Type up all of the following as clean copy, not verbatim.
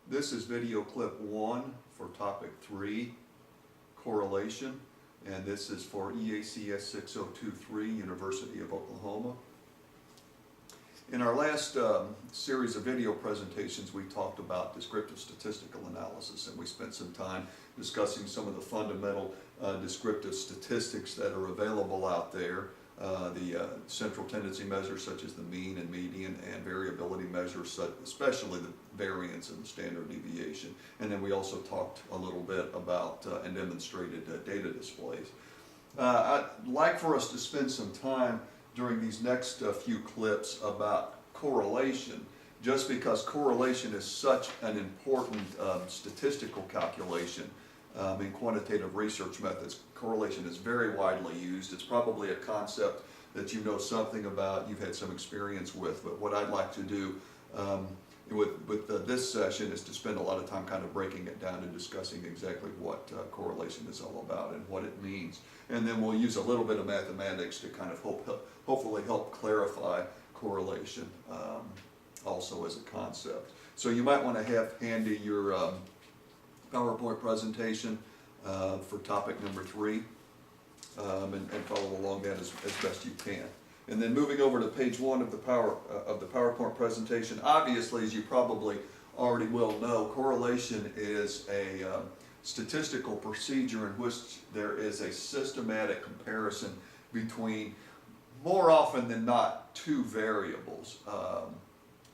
This is video clip 1 for topic 3, correlation, and this is for EACS 6023, University of Oklahoma. In our last series of video presentations, we talked about descriptive statistical analysis, and we spent some time discussing some of the fundamental descriptive statistics that are available out there. The central tendency measures such as the mean and median, and variability measures, especially the variance and the standard deviation. And then we also talked a little bit about and demonstrated data displays. I'd like for us to spend some time during these next few clips about correlation, just because correlation is such an important statistical calculation in quantitative research methods. Correlation is very widely used. It's probably a concept that you know something about, you've had some experience with, but what I'd like to do with this session is to spend a lot of time kind of breaking it down and discussing exactly what correlation is all about and what it means. And then we'll use a little bit of mathematics to kind of hopefully help clarify correlation also as a concept. So you might want to have handy your PowerPoint presentation for topic number 3 and follow along that as best you can. And then moving over to page 1 of the PowerPoint presentation, obviously, as you probably already will know, correlation is a statistical procedure in which there is a systematic comparison between, more often than not, two variables.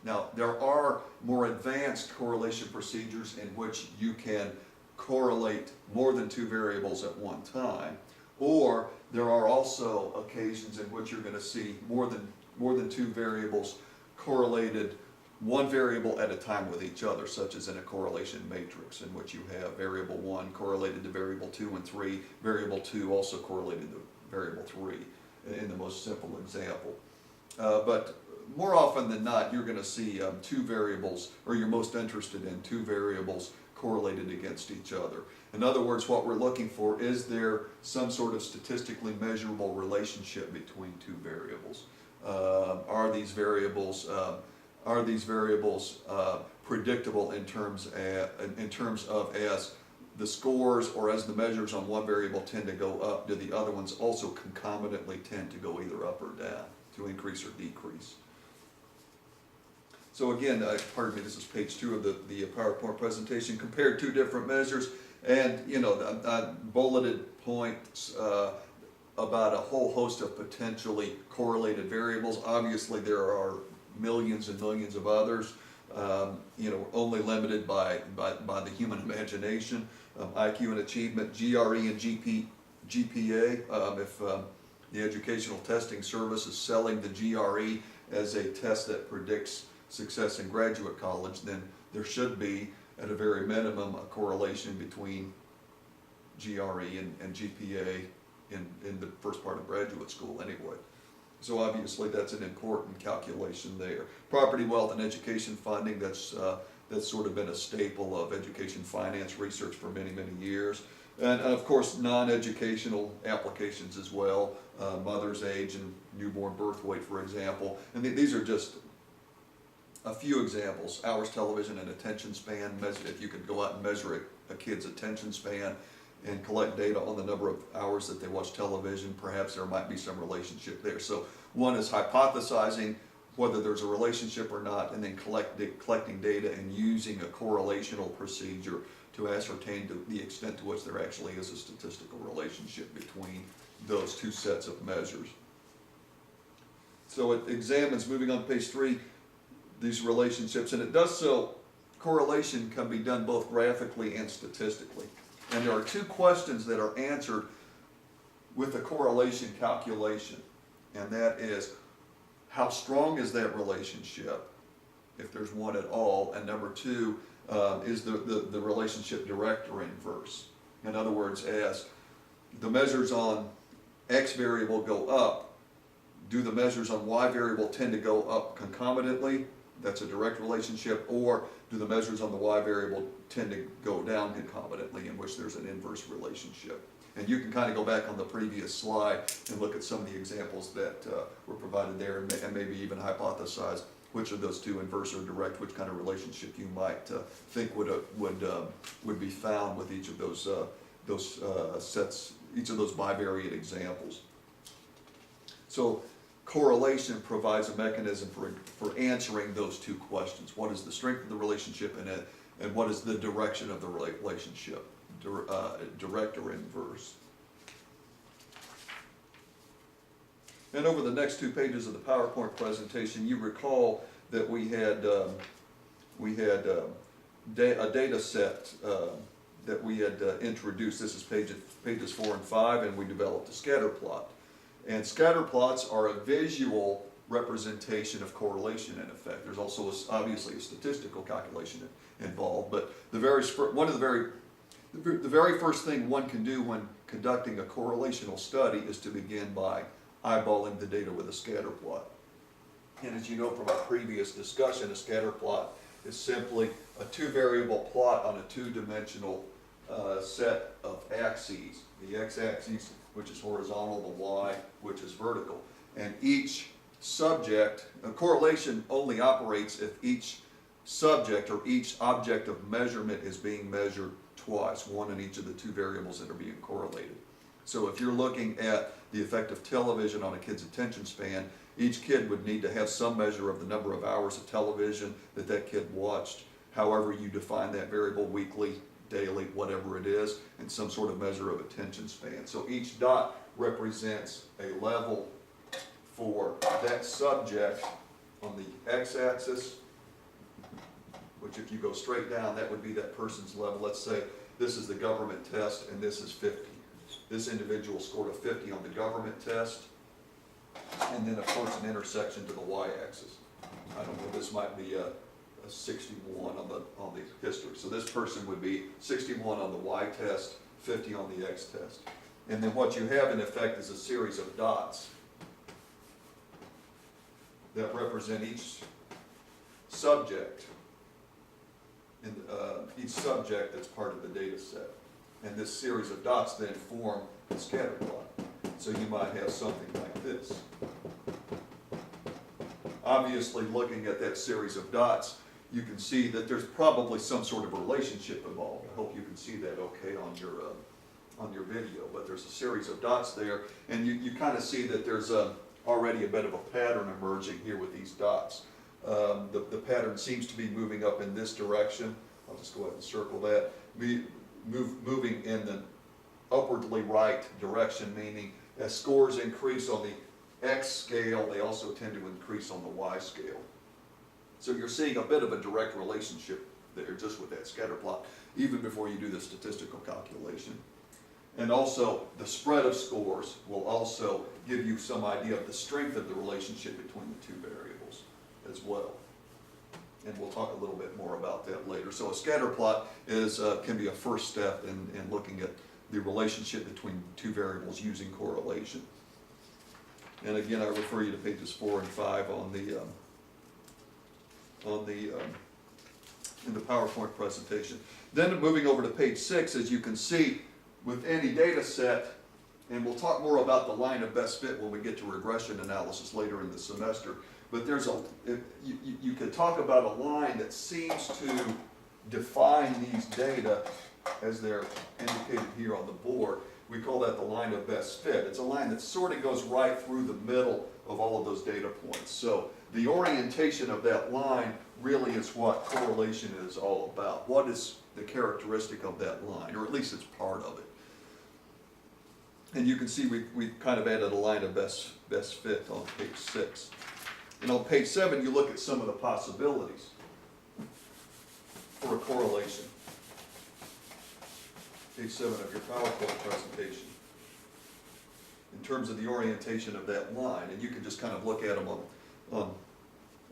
Now, there are more advanced correlation procedures in which you can correlate more than two variables at one time, or there are also occasions in which you're going to see more than two variables correlated one variable at a time with each other, such as in a correlation matrix, in which you have variable 1 correlated to variable 2 and 3, variable 2 also correlated to variable 3, in the most simple example. But more often than not, you're going to see two variables, or you're most interested in two variables correlated against each other. In other words, what we're looking for, is there some sort of statistically measurable relationship between two variables? Are these variables predictable in terms of as the scores or as the measures on one variable tend to go up, do the other ones also concomitantly tend to go either up or down, to increase or decrease? So again, pardon me, this is page 2 of the PowerPoint presentation. Compared two different measures, and bulleted points about a whole host of potentially correlated variables. Obviously, there are millions and millions of others, only limited by the human imagination. IQ and achievement, GRE and GPA. If the Educational Testing Service is selling the GRE as a test that predicts success in graduate college, then there should be, at a very minimum, a correlation between GRE and GPA in the first part of graduate school anyway. So obviously that's an important calculation there. Property, wealth, and education funding, that's sort of been a staple of education finance research for many, many years. And of course, non-educational applications as well, mother's age and newborn birth weight, for example. And these are just a few examples. Hours television and attention span. If you could go out and measure a kid's attention span and collect data on the number of hours that they watch television, perhaps there might be some relationship there. So one is hypothesizing whether there's a relationship or not, and then collecting data and using a correlational procedure to ascertain the extent to which there actually is a statistical relationship between those two sets of measures. So it examines, moving on to page 3, these relationships, and it does so. Correlation can be done both graphically and statistically. And there are two questions that are answered with a correlation calculation, and that is, how strong is that relationship, if there's one at all, and number 2, is the relationship direct or inverse? In other words, as the measures on X variable go up, do the measures on Y variable tend to go up concomitantly? That's a direct relationship. Or do the measures on the Y variable tend to go down concomitantly, in which there's an inverse relationship? And you can kind of go back on the previous slide and look at some of the examples that were provided there, and maybe even hypothesize which of those two, inverse or direct, which kind of relationship you might think would be found with each of those sets, each of those bivariate examples. So correlation provides a mechanism for answering those two questions. What is the strength of the relationship, and what is the direction of the relationship, direct or inverse? And over the next 2 pages of the PowerPoint presentation, you recall that we had a data set that we had introduced. This is pages 4 and 5, and we developed a scatter plot. And scatter plots are a visual representation of correlation in effect. There's also obviously a statistical calculation involved, but the very first thing one can do when conducting a correlational study is to begin by eyeballing the data with a scatter plot. And as you know from our previous discussion, a scatter plot is simply a 2-variable plot on a 2-dimensional set of axes. The x-axis, which is horizontal, the y, which is vertical. And each subject, a correlation only operates if each subject or each object of measurement is being measured twice, one in each of the 2 variables that are being correlated. So if you're looking at the effect of television on a kid's attention span, each kid would need to have some measure of the number of hours of television that kid watched, however you define that variable, weekly, daily, whatever it is, and some sort of measure of attention span. So each dot represents a level for that subject on the x-axis, which if you go straight down, that would be that person's level. Let's say this is the government test and this is 50. This individual scored a 50 on the government test, and then of course an intersection to the y-axis. I don't know, this might be a 61 on the history. So this person would be 61 on the y test, 50 on the x test. And then what you have in effect is a series of dots that represent each subject, and each subject that's part of the data set. And this series of dots then form the scatter plot. So you might have something like this. Obviously, looking at that series of dots, you can see that there's probably some sort of relationship involved. I hope you can see that okay on your video. But there's a series of dots there, and you kind of see that there's already a bit of a pattern emerging here with these dots. The pattern seems to be moving up in this direction. I'll just go ahead and circle that. Moving in the upwardly right direction, meaning as scores increase on the X scale, they also tend to increase on the Y scale. So you're seeing a bit of a direct relationship there just with that scatter plot, even before you do the statistical calculation. And also, the spread of scores will also give you some idea of the strength of the relationship between the 2 variables as well. And we'll talk a little bit more about that later. So a scatter plot can be a first step in looking at the relationship between 2 variables using correlation. And again, I refer you to pages 4 and 5 in the PowerPoint presentation. Then moving over to page 6, as you can see, with any data set, and we'll talk more about the line of best fit when we get to regression analysis later in the semester, but you could talk about a line that seems to define these data as they're indicated here on the board. We call that the line of best fit. It's a line that sort of goes right through the middle of all of those data points. So the orientation of that line really is what correlation is all about. What is the characteristic of that line, or at least it's part of it. And you can see we've kind of added a line of best fit on page 6. And on page 7, you look at some of the possibilities for a correlation. Page 7 of your PowerPoint presentation. In terms of the orientation of that line, and you can just kind of look at them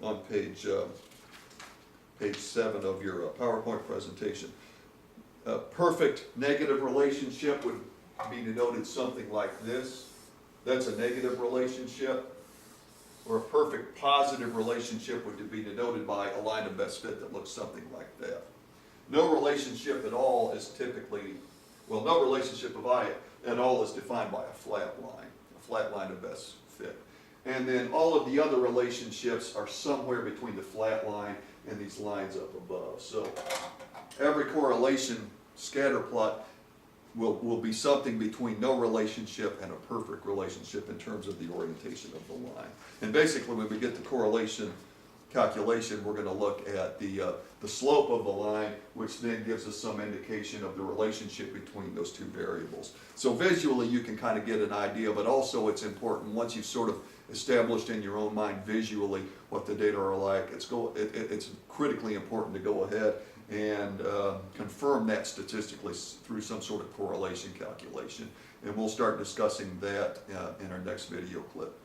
on page 7 of your PowerPoint presentation. A perfect negative relationship would be denoted something like this. That's a negative relationship. Or a perfect positive relationship would be denoted by a line of best fit that looks something like that. No relationship at all is typically, well, no relationship at all is defined by a flat line of best fit. And then all of the other relationships are somewhere between the flat line and these lines up above. So every correlation scatter plot will be something between no relationship and a perfect relationship in terms of the orientation of the line. And basically when we get the correlation calculation, we're going to look at the slope of the line, which then gives us some indication of the relationship between those two variables. So visually you can kind of get an idea, but also it's important once you've sort of established in your own mind visually what the data are like, it's critically important to go ahead and confirm that statistically through some sort of correlation calculation. And we'll start discussing that in our next video clip.